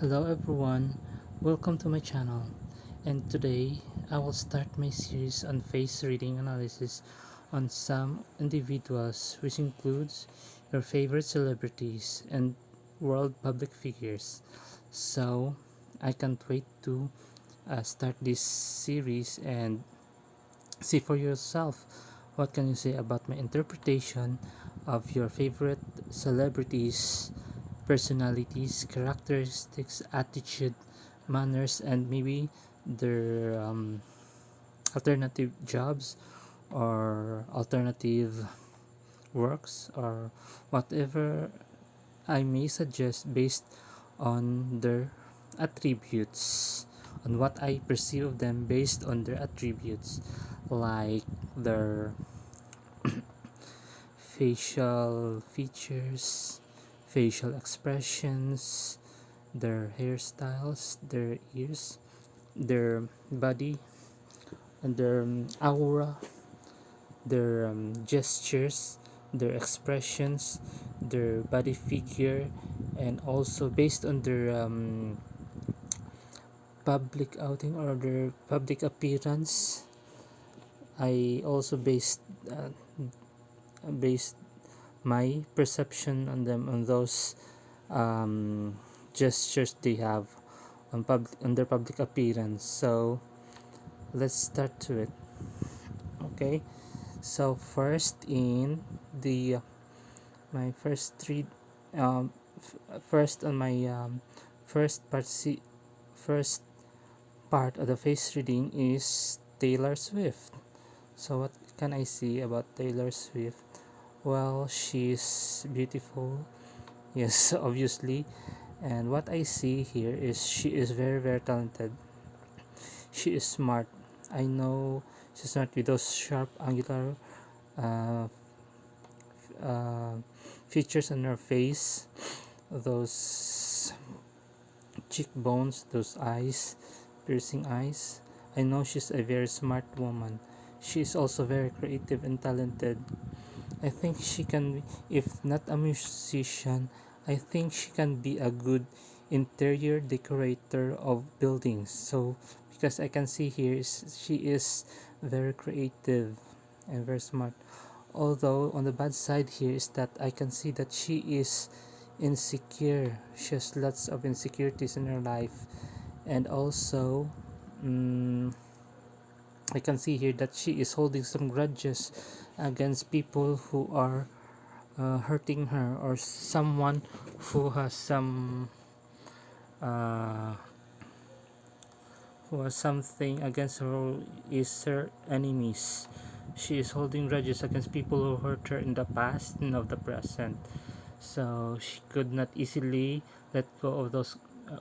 Hello everyone, welcome to my channel, and today I will start my series on face reading analysis on some individuals, which includes your favorite celebrities and world public figures. So I can't wait to start this series and see for yourself what can you say about my interpretation of your favorite celebrities, personalities, characteristics, attitude, manners, and maybe their alternative jobs or alternative works or whatever I may suggest based on their attributes, on what I perceive of them based on their attributes, like their facial features, facial expressions, their hairstyles, their ears, their body, and their aura, their gestures, their expressions, their body figure, and also based on their public outing or their public appearance. I also based my perception on them on those um, gestures they have on their public appearance. So let's start to it. Okay, so first in the my first three first on my first part first part of the face reading is Taylor Swift. So what can I see about Taylor Swift? Well, she's beautiful, yes, obviously. And what I see here is she is very, very talented. She is smart. I know she's smart with those sharp, angular uh, uh, features on her face, those cheekbones, those eyes, piercing eyes. I know she's a very smart woman. She is also very creative and talented. I think she can be, if not a musician, I think she can be a good interior decorator of buildings. So, because I can see here, she is very creative and very smart. Although, on the bad side here is that I can see that she is insecure. She has lots of insecurities in her life. And also, mm I can see here that she is holding some grudges against people who are hurting her or someone who has uh, something against her who is her enemies. She is holding grudges against people who hurt her in the past and of the present. So she could not easily let go of those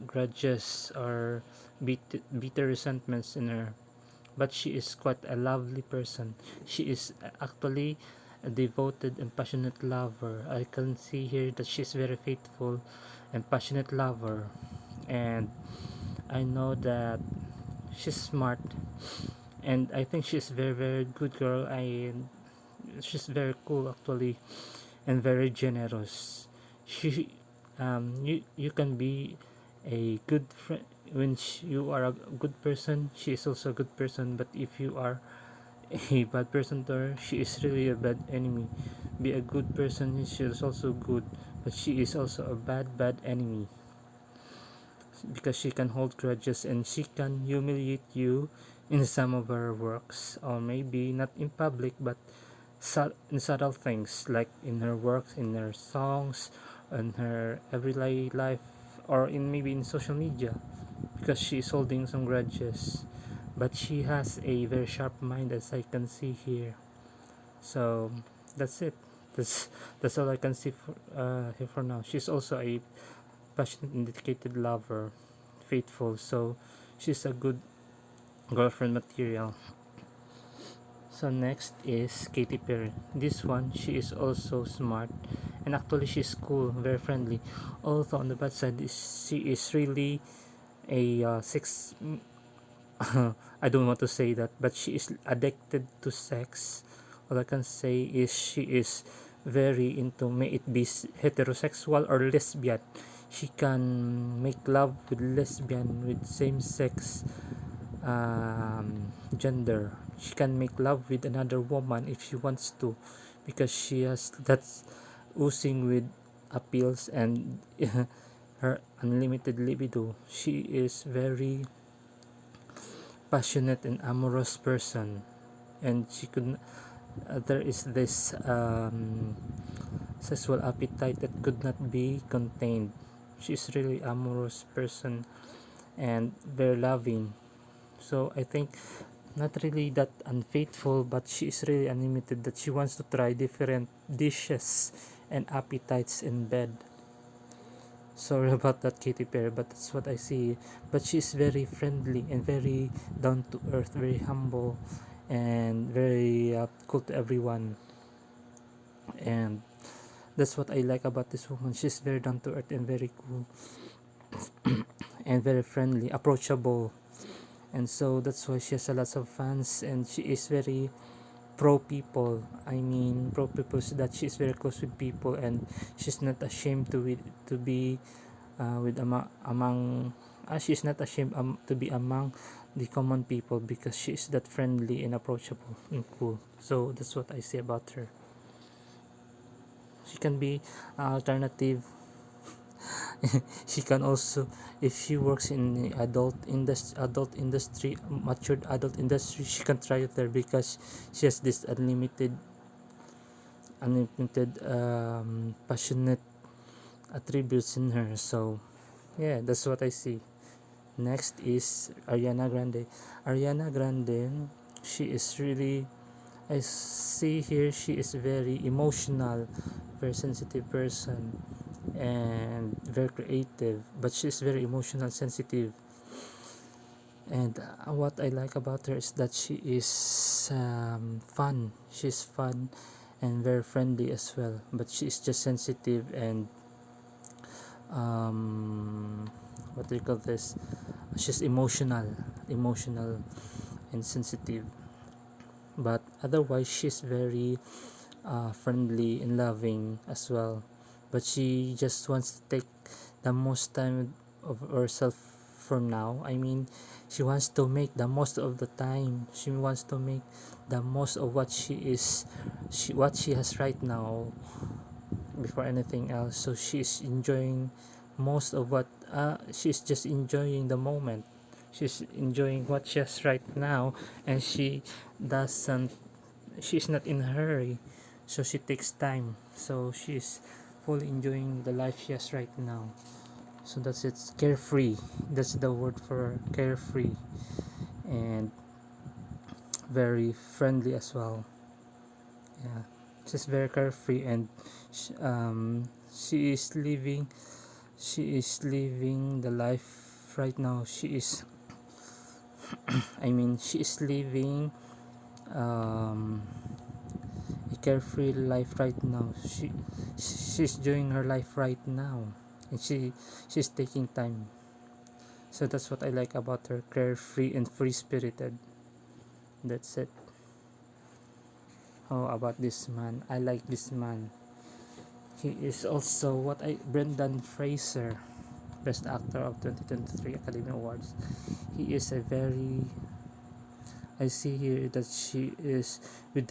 grudges or bitter resentments in her. But she is quite a lovely person. She is actually a devoted and passionate lover. I can see here that she's very faithful and passionate lover. And I know that she's smart, and I think she's very, very good girl. She's very cool actually, and very generous. She you can be a good friend when you are a good person. She is also a good person, but if you are a bad person to her, she is really a bad enemy. Be a good person, she is also good, but she is also a bad enemy, because she can hold grudges and she can humiliate you in some of her works, or maybe not in public but in subtle things, like in her works, in her songs, in her everyday life, or in maybe in social media, because she is holding some grudges. But she has a very sharp mind, as I can see here. So that's it. That's all I can see for here for now. She's also a passionate and dedicated lover, faithful. So she's a good girlfriend material. So next is Katy Perry. This one, she is also smart, and actually she's cool, very friendly. Although on the bad side, she is really a sex. I don't want to say that, but she is addicted to sex. All I can say is she is very into, may it be heterosexual or lesbian. She can make love with lesbian, with same-sex gender. She can make love with another woman if she wants to, because she has that's oozing with appeals and her unlimited libido. She is very passionate and amorous person, and she could there is this sexual appetite that could not be contained. She's really amorous person and very loving. So I think not really that unfaithful, but she is really unlimited, that she wants to try different dishes and appetites in bed. Sorry about that, Katy Perry, but that's what I see. But she's very friendly and very down to earth, very humble, and very cool to everyone. And that's what I like about this woman. She's very down to earth and very cool and very friendly, approachable. And so that's why she has a lot of fans, and she is very pro people. I mean, pro people, so that she's very close with people, and she's not ashamed to be with among she's not ashamed to be among the common people, because she's that friendly and approachable and cool. So that's what I say about her. She can be alternative. She can also, if she works in the adult industry, matured adult industry, she can try it there, because she has this unlimited passionate attributes in her. So yeah, that's what I see. Next is Ariana Grande. Ariana Grande, she is really, I see here, she is very emotional, very sensitive person, and very creative, but she's very emotional, sensitive. And what I like about her is that she is fun. She's fun and very friendly as well, but she's just sensitive and what do you call this? She's emotional and sensitive. But otherwise, she's very friendly and loving as well. But she just wants to take the most time of herself for now. I mean, she wants to make the most of the time. She wants to make the most of what what she has right now before anything else. So she's enjoying most of what she's just enjoying the moment. She's enjoying what she has right now, and doesn't she's not in a hurry, so she takes time, so she's fully enjoying the life she has right now. So that's it, carefree. That's the word for carefree, and very friendly as well. Yeah, she's very carefree, and she, um, she is living she is living the life right now. She is living um, a carefree life right now. She's enjoying her life right now, and she's taking time. So that's what I like about her, carefree and free spirited. That's it. How about this man? I like this man. He is also Brendan Fraser, Best Actor of 2023 Academy Awards. He is a very, I see here that she is with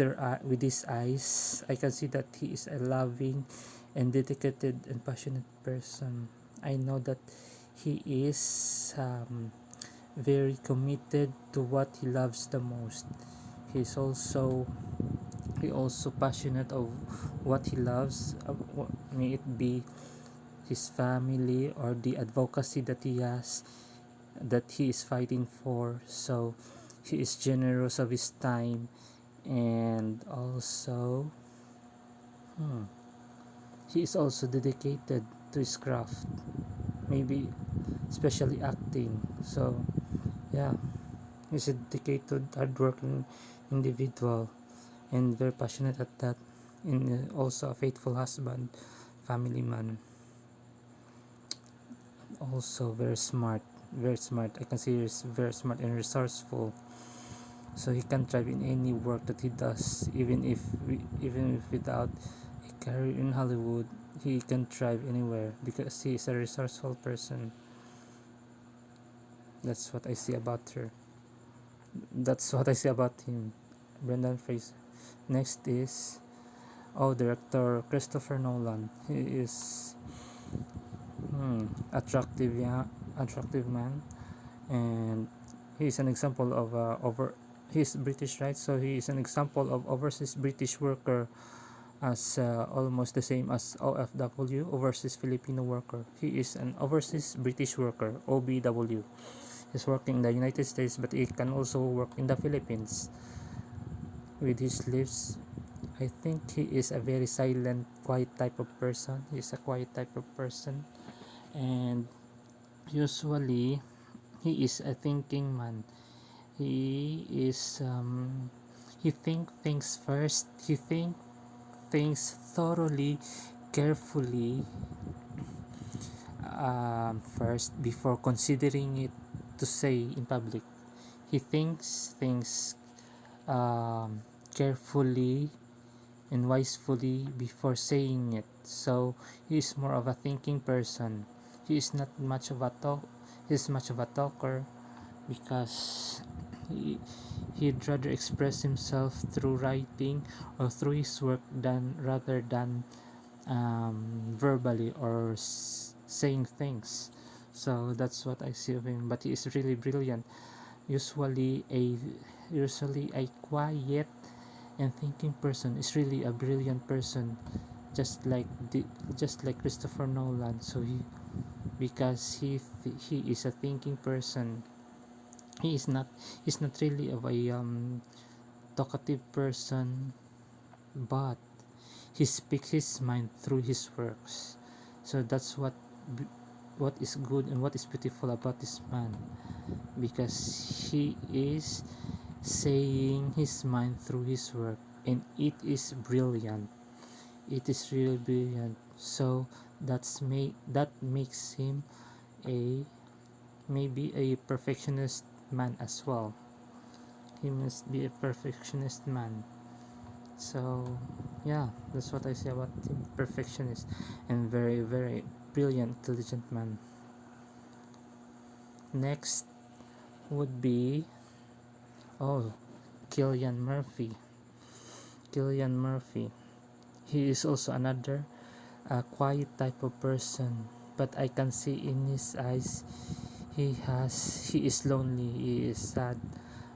his eyes. I can see that he is a loving and dedicated and passionate person. I know that he is very committed to what he loves the most. He's also he also passionate of what he loves, may it be his family or the advocacy that he is fighting for. So he is generous of his time, and also he is also dedicated to his craft, maybe especially acting. So yeah, he's a dedicated, hardworking individual, and very passionate at that, and also a faithful husband, family man, also very smart. I can see he's very smart and resourceful, so he can thrive in any work that he does, even if without career in Hollywood, he can thrive anywhere because he is a resourceful person. That's what I see about her. That's what I see about him, Brendan Fraser. Next is director Christopher Nolan. He is attractive, yeah, attractive man, and he's an example of he's British, right? So he is an example of overseas British worker, as almost the same as OFW, overseas Filipino worker. He is an overseas British worker, OBW. He's working in the United States, but he can also work in the Philippines. With his lips, I think he is a very silent, quiet type of person. He's a quiet type of person, and usually he is a thinking man. He is he think things first. He think things thoroughly, carefully, first before considering it to say in public. He thinks things carefully and wisely before saying it. So he is more of a thinking person. He is not much of a talk. He's much of a talker because he, he'd rather express himself through writing or through his work than rather than verbally or saying things. So that's what I see of him. But he is really brilliant. Usually a quiet and thinking person is really a brilliant person, just like Christopher Nolan. So because he is a thinking person, he is not he's not really of a talkative person, but he speaks his mind through his works. So that's what is good and what is beautiful about this man, because he is saying his mind through his work, and it is brilliant. It is really brilliant. So that makes him a maybe a perfectionist man as well. He must be a perfectionist man. So yeah, that's what I say about him. Perfectionist and very very brilliant, intelligent man. Next would be oh Killian Murphy. Killian Murphy. He is also another quiet type of person, but I can see in his eyes he is lonely, he is sad.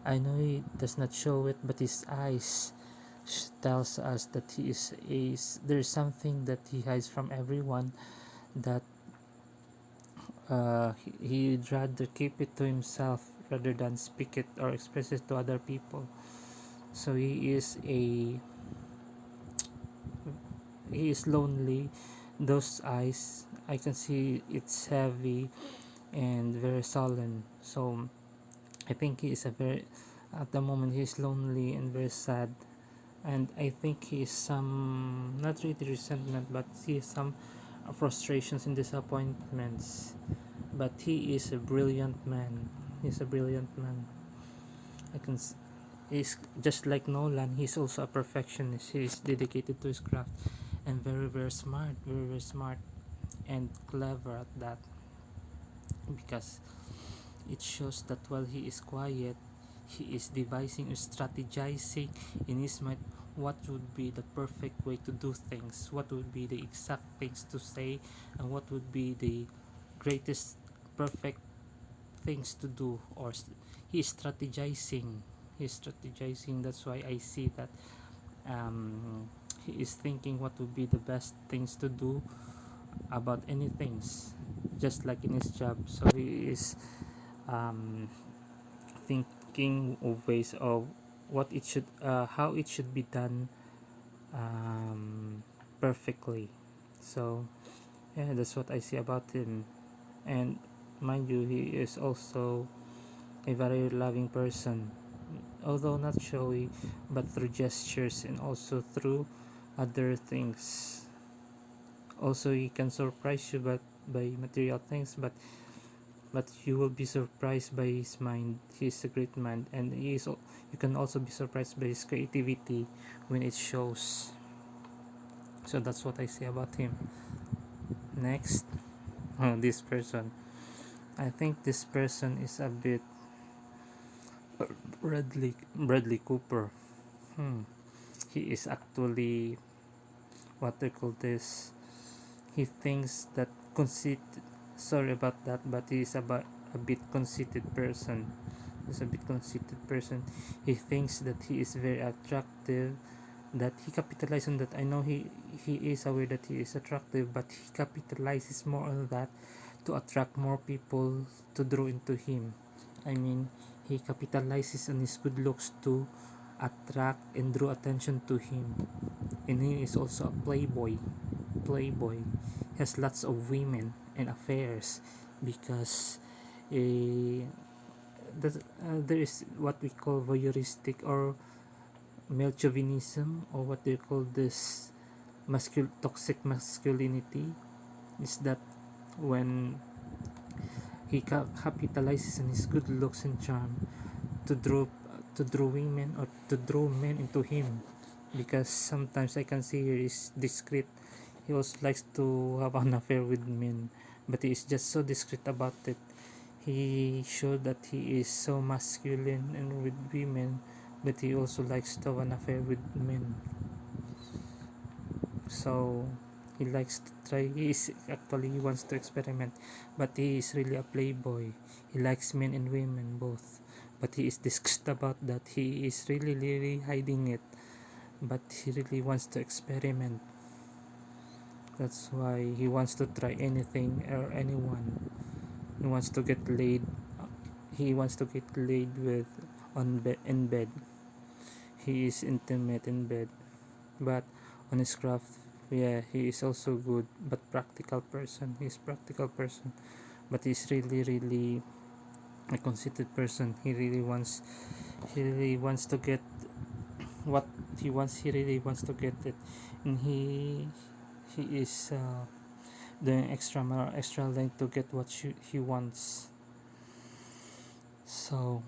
I know he does not show it, but his eyes tells us that there's something that he hides from everyone, that he'd rather keep it to himself rather than speak it or express it to other people. So he is lonely. Those eyes, I can see it's heavy and very sullen. So I think he is a very at the moment he's lonely and very sad, and I think he is some not really resentment, but he has some frustrations and disappointments. But he is a brilliant man. He's a brilliant man. I can he's just like Nolan. He's also a perfectionist. He's dedicated to his craft and very very smart, very very smart and clever at that, because it shows that while he is quiet, he is devising or strategizing in his mind what would be the perfect way to do things, what would be the exact things to say, and what would be the greatest perfect things to do. He is strategizing. He's strategizing. That's why I see that he is thinking what would be the best things to do about any things, just like in his job. So he is um, thinking of ways of how it should be done perfectly. So yeah, that's what I see about him. And mind you, he is also a very loving person, although not showy, but through gestures and also through other things. Also, he can surprise you, but by material things, but you will be surprised by his mind. He's a great man, and you can also be surprised by his creativity when it shows. So that's what I say about him. Next, this person. I think this person is a bit Bradley Cooper. Hmm. He is actually what they call this. He thinks that conceit. Sorry about that, but he is about a bit conceited person. He's a bit conceited person. He thinks that he is very attractive. That he capitalizes on that. I know he is aware that he is attractive, but he capitalizes more on that to attract more people to draw into him. I mean, he capitalizes on his good looks to attract and draw attention to him. And he is also a playboy. He has lots of women and affairs because uh, there is what we call voyeuristic or male chauvinism, or what they call this toxic masculinity, is that when he capitalizes on his good looks and charm to draw women or to draw men into him, because sometimes I can see he is discreet. He also likes to have an affair with men, but he is just so discreet about it. He showed that he is so masculine and with women, but he also likes to have an affair with men. So he likes to try. He wants to experiment, but he is really a playboy. He likes men and women both, but he is disgusted about that. He is really hiding it, but he really wants to experiment. That's why he wants to try anything or anyone. He wants to get laid. He wants to get laid with in bed. He is intimate in bed, but on his craft, yeah, he is also good, but practical person. He's practical person, but he's really a conceited person. He really wants to get what he wants. He really wants to get it, and he is doing extra length to get what he wants. So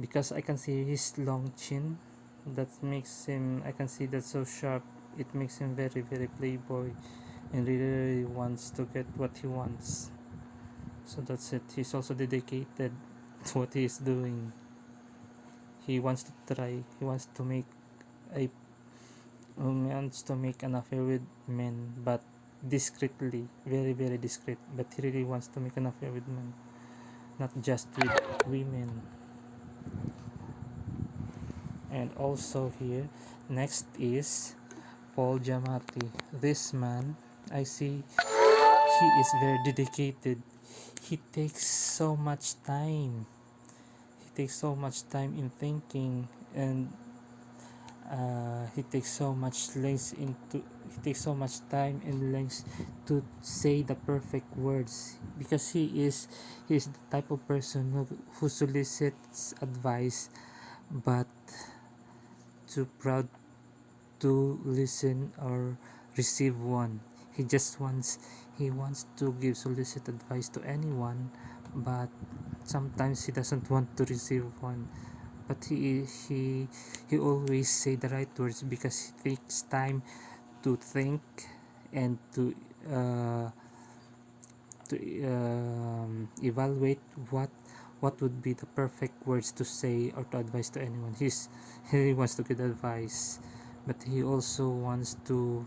because I can see his long chin, that makes him, I can see that so sharp, it makes him very playboy, and really wants to get what he wants. So that's it. He's also dedicated to what he is doing. He wants to try. A wants to make an affair with men, but discreetly, very discreet. But he really wants to make an affair with men, not just with women. And also here, next is Paul Giamatti. This man, I see he is very dedicated. He takes so much time. He takes so much time in thinking, and he takes so much time and lengths to say the perfect words, because he is the type of person who solicits advice but too proud to listen or receive one. He wants to give solicit advice to anyone, but sometimes he doesn't want to receive one. But he always say the right words because he takes time to think and uh, to evaluate what would be the perfect words to say or to advise to anyone. He wants to give advice, but he also wants to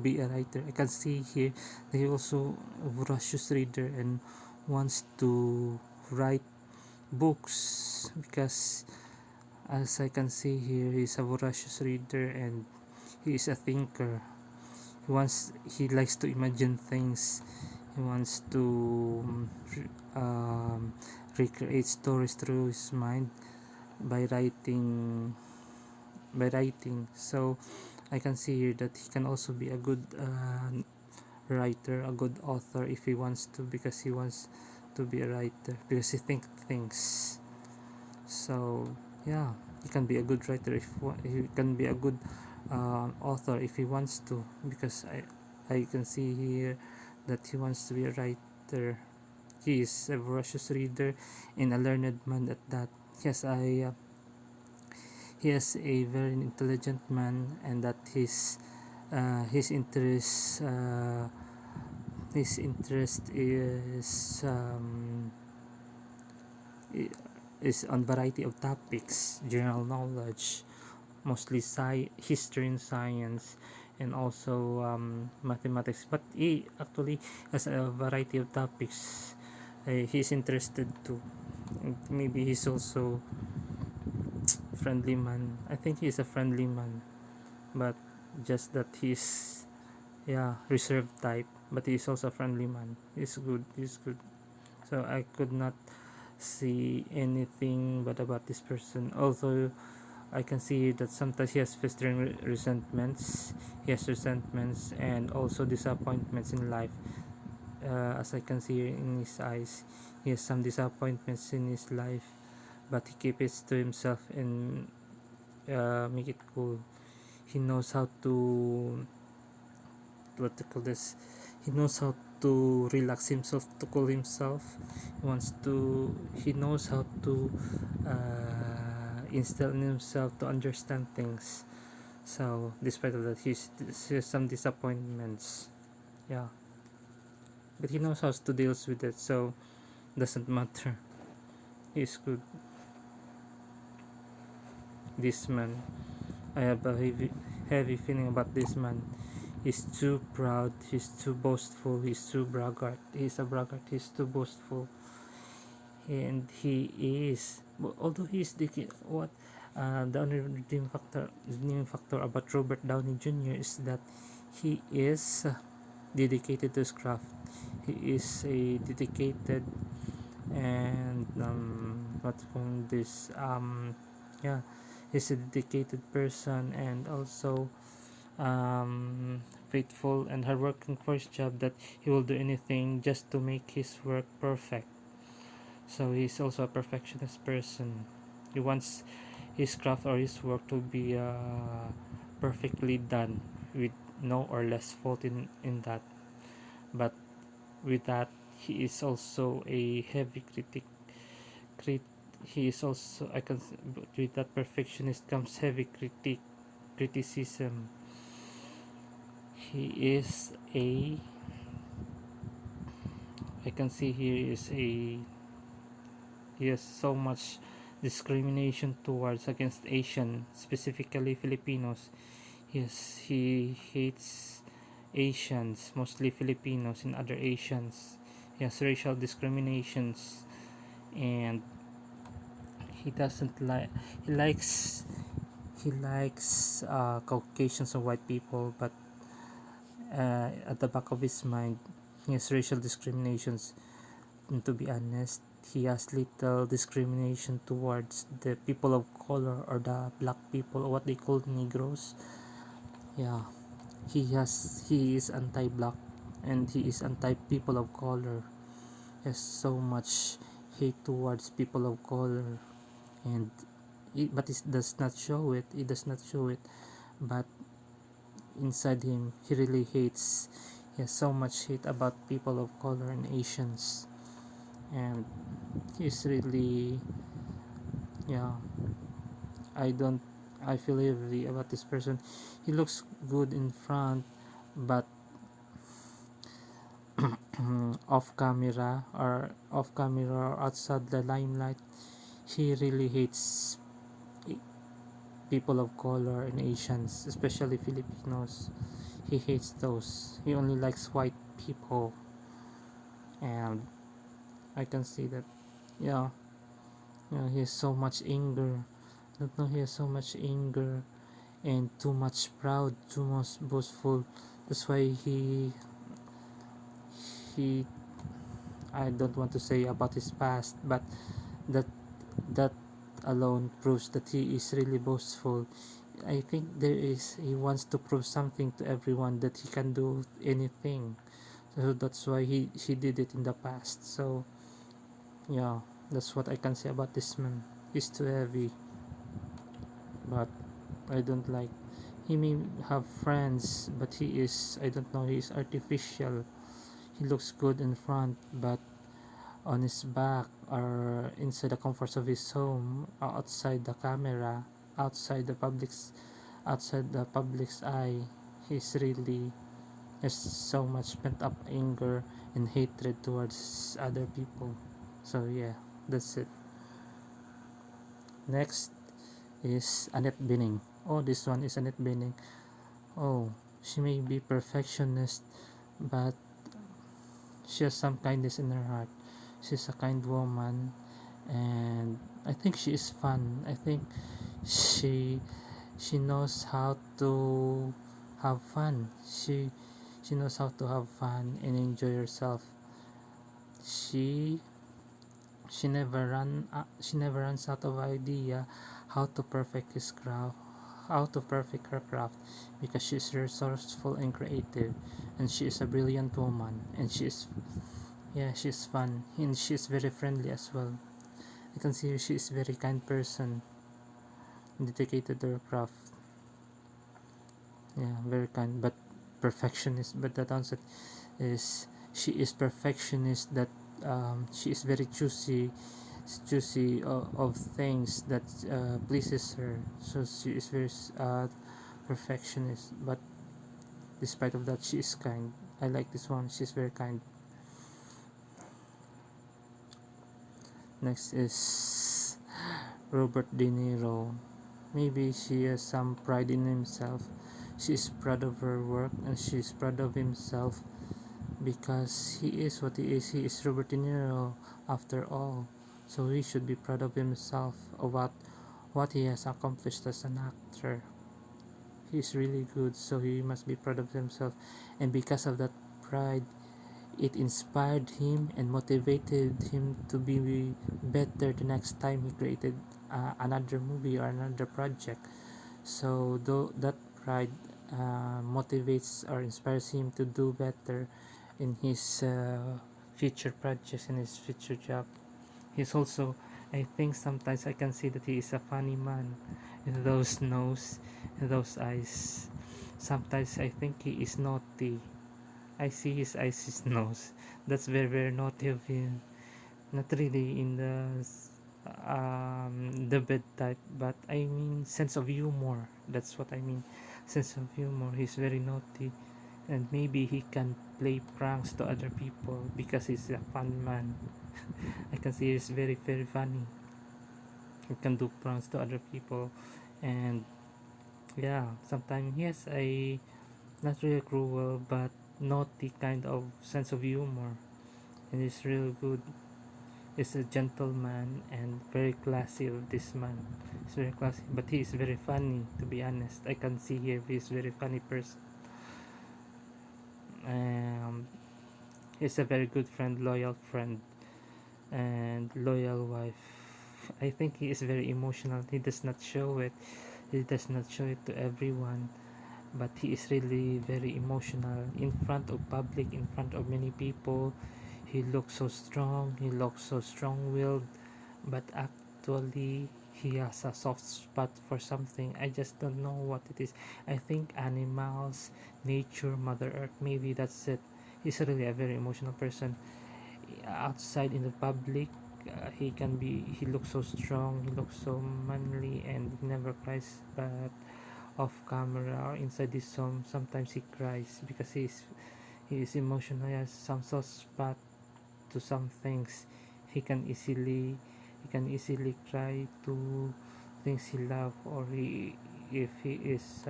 be a writer. I can see here that he also a voracious reader and wants to write books, because as I can see here, he's a voracious reader and he is a thinker. He likes to imagine things. He wants to um, recreate stories through his mind by writing. So I can see here that he can also be a good writer, a good author if he wants to, because he wants to be a writer, because he thinks things. So yeah, he can be a good writer if he can be a good author if he wants to, because I can see here that he wants to be a writer. He is a voracious reader and a learned man at that. Yes, he is a very intelligent man, and that his his interest is on variety of topics, general knowledge, mostly history and science, and also mathematics. But he actually has a variety of topics he's interested to. And maybe he's also friendly man. I think he's a friendly man, but just that he's, yeah, reserved type. But he's also a friendly man. He's good. He's good. So I could not see anything bad about this person. Although I can see that sometimes he has festering resentments. He has resentments and also disappointments in life. As I can see in his eyes, he has some disappointments in his life, but he keeps it to himself and make it cool. He knows how to, what to call this. He knows how to relax himself, to cool himself. He wants to. He knows how to instill in himself to understand things. So despite of that, he has some disappointments. Yeah, but he knows how to deal with it. So doesn't matter. He's good. This man, I have a heavy feeling about this man. He's too proud. He's too boastful. He's too braggart. He's a braggart. He's too boastful, and he is. Although he's the what, the only redeeming factor about Robert Downey Jr. is that he is dedicated to his craft. He is a dedicated and what from this yeah, he's a dedicated person and also faithful and hardworking for his job, that he will do anything just to make his work perfect. So he's also a perfectionist person. He wants his craft or his work to be perfectly done with no or less fault in that. But with that, he is also a heavy critic. He is also, I can, with that perfectionist comes heavy criticism. He is a, I can see here is a, he has so much discrimination towards against Asian, specifically Filipinos. Yes, he hates Asians, mostly Filipinos and other Asians. He has racial discriminations, and he doesn't like, he likes Caucasians and white people, but at the back of his mind he has racial discriminations. And to be honest, he has little discrimination towards the people of color or the black people, or what they call Negroes. Yeah, he is anti-black and he is anti-people of color. He has so much hate towards people of color, and but it does not show it. He does not show it, but inside him, he really hates. He has so much hate about people of color and Asians, and he's really, yeah. I don't. I feel heavy about this person. He looks good in front, but off camera or outside the limelight, he really hates people of color and Asians, especially Filipinos. He hates those. He only likes white people, and I can see that. Yeah, yeah. He has so much anger. I don't know. He has so much anger and too much proud, too much boastful. That's why he. I don't want to say about his past, but that that alone proves that he is really boastful. I think he wants to prove something to everyone that he can do anything. So that's why he did it in the past. So yeah, that's what I can say about this man. He's too heavy, but I don't like. He may have friends, but he is, I don't know, he is artificial. He looks good in front, but on his back or inside the comforts of his home, outside the camera, outside the public's outside the public's eye, he's really has so much pent up anger and hatred towards other people. So yeah, that's it. Next is Annette Bening. Oh, this one is Annette Bening. Oh, she may be perfectionist, but she has some kindness in her heart. She's a kind woman, and I think she is fun. I think she she knows how to have fun. She knows how to have fun and enjoy herself. She she never runs out of idea how to perfect his craft how to perfect her craft because she's resourceful and creative, and she is a brilliant woman, and she's fun, and she's very friendly as well. I can see she is very kind person, dedicated to her craft. Yeah, very kind, but perfectionist. But the downside is she is perfectionist, that she is very choosy of things that pleases her. So she is very perfectionist, but despite of that, she is kind. I like this one. She's very kind. Next is Robert De Niro. Maybe she has some pride in himself. She is proud of her work, and she is proud of himself because he is what he is. He is Robert De Niro after all. So he should be proud of himself, of what he has accomplished as an actor. He's really good, so he must be proud of himself. And because of that pride, it inspired him and motivated him to be better the next time he created another movie or another project. So though that pride motivates or inspires him to do better in his future projects, in his future job. He's also, I think sometimes I can see that he is a funny man, with those nose and those eyes. Sometimes I think he is naughty. I see his eyes, his nose. That's very very naughty of him. Not really in the bad type, but I mean sense of humor. That's what I mean. Sense of humor. He's very naughty, and maybe he can play pranks to other people because he's a fun man. I can see he's very very funny. He can do pranks to other people, and yeah, sometimes he has a not really cruel but naughty kind of sense of humor, and it's really good. He's a gentleman and very classy of this man. He's very classy, but he is very funny. To be honest, I can see here he's very funny person. Um, he's a very good friend, and loyal wife. I think he is very emotional. He does not show it. He does not show it to everyone, but he is really very emotional in front of public, in front of many people. He looks so strong. He looks so strong-willed, but actually he has a soft spot for something. I just don't know what it is. I think animals, nature, Mother Earth, maybe that's it. He's really a very emotional person. Outside in the public, he looks so strong, he looks so manly, and he never cries, but off camera or inside this home sometimes he cries because he is emotional. He has some soft spot to some things. He can easily cry to things he love, or he if he is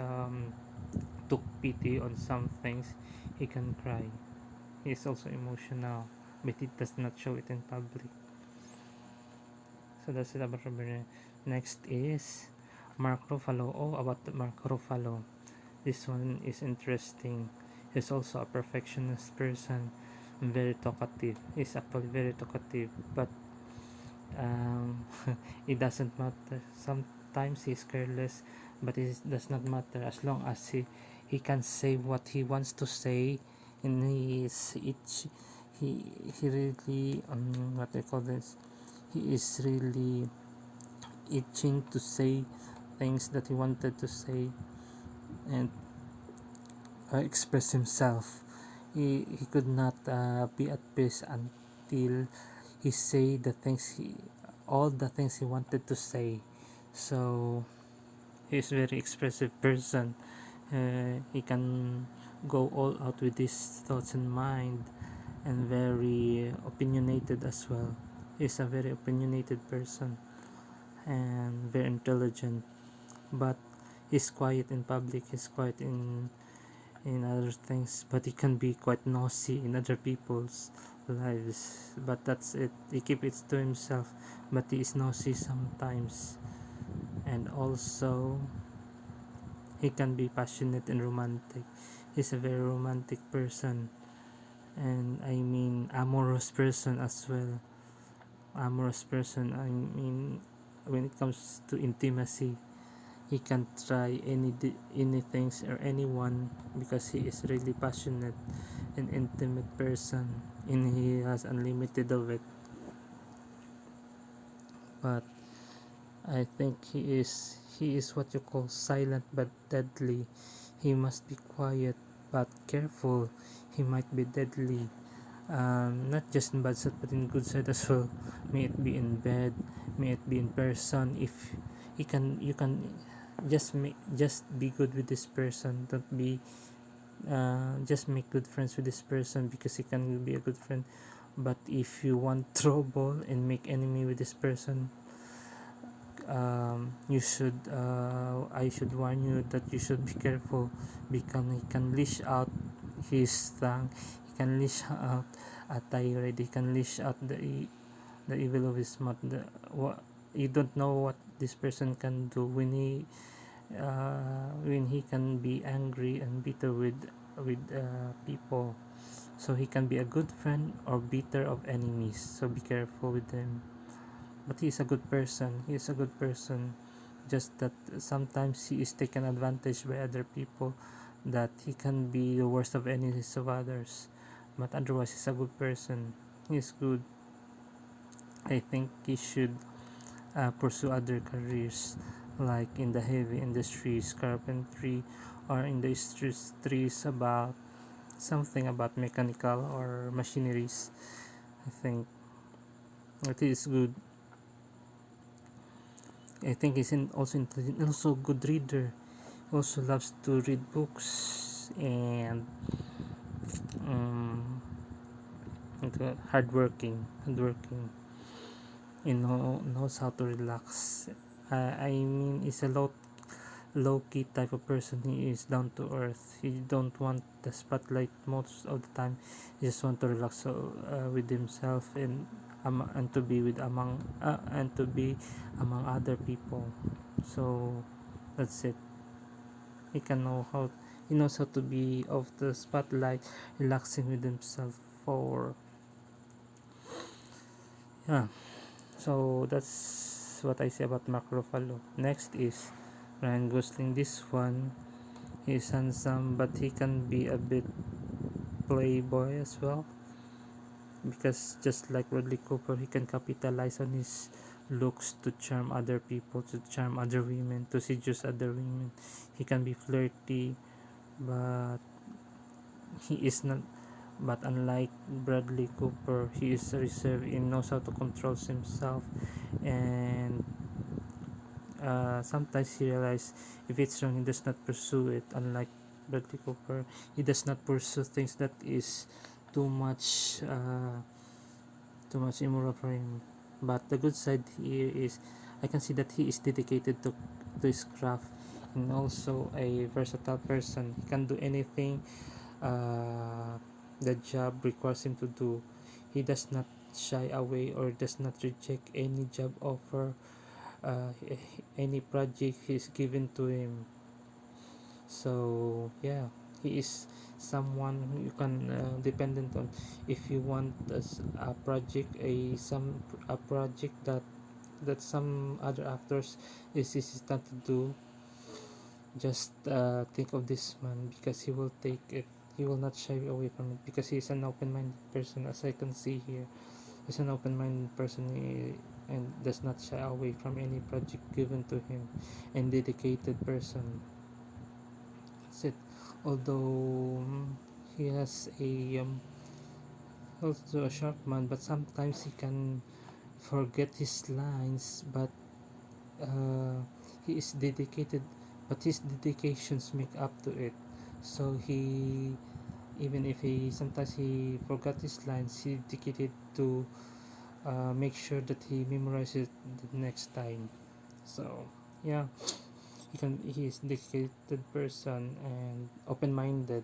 took pity on some things, he can cry. He is also emotional, but he does not show it in public. So that's it about Robert. Next is Mark Ruffalo. Oh, about Mark Ruffalo. This one is interesting. He's also a perfectionist person, very talkative. He's actually very talkative, but um, it doesn't matter. Sometimes he's careless, but it does not matter as long as he can say what he wants to say, and he he really what they call this. He is really itching to say things that he wanted to say, and express himself. He could not be at peace until he say the things he all the things he wanted to say. So he's very expressive person, He can go all out with his thoughts in mind, and very opinionated as well. He's a very opinionated person and very intelligent, but he's quiet in public, he's quiet in other things, but he can be quite nosy in other people's lives. But that's it, he keep it to himself, but he is nosy sometimes. And also, he can be passionate and romantic. He's a very romantic person, and I mean amorous person as well. Amorous person, I mean, when it comes to intimacy, he can try any things or anyone, because he is really passionate and intimate person, and he has unlimited of it. But I think he is what you call silent but deadly. He must be quiet but careful. He might be deadly, not just in bad side but in good side as well. May it be in bed, may it be in person. If you can just be good with this person. Don't be just make good friends with this person because he can be a good friend. But if you want trouble and make enemy with this person, you should I should warn you that you should be careful, because he can leash out his tongue. He can leash out a tirade. He can leash out the evil of his mouth. You don't know what this person can do when he can be angry and bitter with people. So he can be a good friend or bitter of enemies. So be careful with him. But he is a good person. He is a good person. Just that sometimes he is taken advantage by other people. That he can be the worst of enemies of others. But otherwise, he's a good person. He's good. I think he should pursue other careers, like in the heavy industries, carpentry, or in the industries about something about mechanical or machineries. I think it is good. I think he's also intelligent, also good reader. Also loves to read books, and um, hardworking. Knows how to relax. I mean, he's a low key type of person. He is down to earth. He don't want the spotlight most of the time. He just want to relax with himself, and to be among other people. So that's it. He can know how he knows how to be off the spotlight, relaxing with himself. For yeah, so that's what I say about Mark Ruffalo. Next is Ryan Gosling. This one is handsome, but he can be a bit playboy as well, because just like Bradley Cooper, he can capitalize on his looks to charm other people, to charm other women, to seduce other women. He can be flirty, but he is not. But unlike Bradley Cooper, he is reserved and knows how to control himself, and sometimes he realizes if it's wrong, he does not pursue it. Unlike Bradley Cooper, he does not pursue things that is too much uh, too much immoral for him. But the good side here is I can see that he is dedicated to his craft, and also a versatile person. He can do anything the job requires him to do. He does not shy away or does not reject any job offer, uh, any project is given to him. So yeah, he is someone who you can dependent on. If you want a project, a project that some other actors is hesitant to do, just think of this man, because he will take it. He will not shy away from it, because he is an open-minded person, as I can see here. He's an open-minded person, and does not shy away from any project given to him, and dedicated person. That's it. Although he has also a sharp man, but sometimes he can forget his lines. But uh, he is dedicated but his dedications make up to it. So he, even if he sometimes he forgot his lines, he dedicated to make sure that he memorizes it the next time. So yeah, he's dedicated person and open-minded,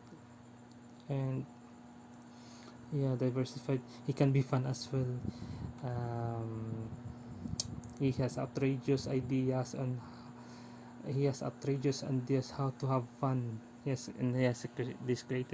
and yeah, diversified. He can be fun as well. um, he has outrageous ideas on he has outrageous ideas how to have fun. Yes, and he has this creative